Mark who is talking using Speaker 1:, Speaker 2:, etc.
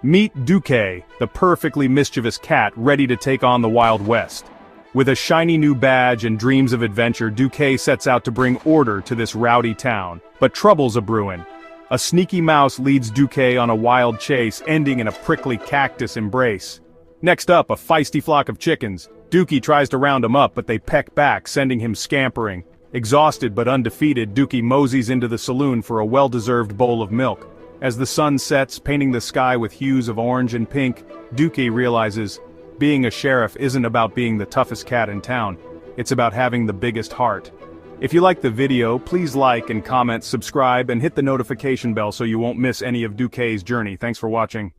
Speaker 1: Meet Deukae, the perfectly mischievous cat ready to take on the Wild West. With a shiny new badge and dreams of adventure, Deukae sets out to bring order to this rowdy town. But trouble's a-brewin'. A sneaky mouse leads Deukae on a wild chase, ending in a prickly cactus embrace. Next up, a feisty flock of chickens. Deukae tries to round them up, but they peck back, sending him scampering. Exhausted but undefeated, Deukae moseys into the saloon for a well-deserved bowl of milk. As the sun sets, painting the sky with hues of orange and pink, Deukae realizes, being a sheriff isn't about being the toughest cat in town. It's about having the biggest heart. If you liked the video, please like and comment, subscribe, and hit the notification bell so you won't miss any of Deukae's journey. Thanks for watching.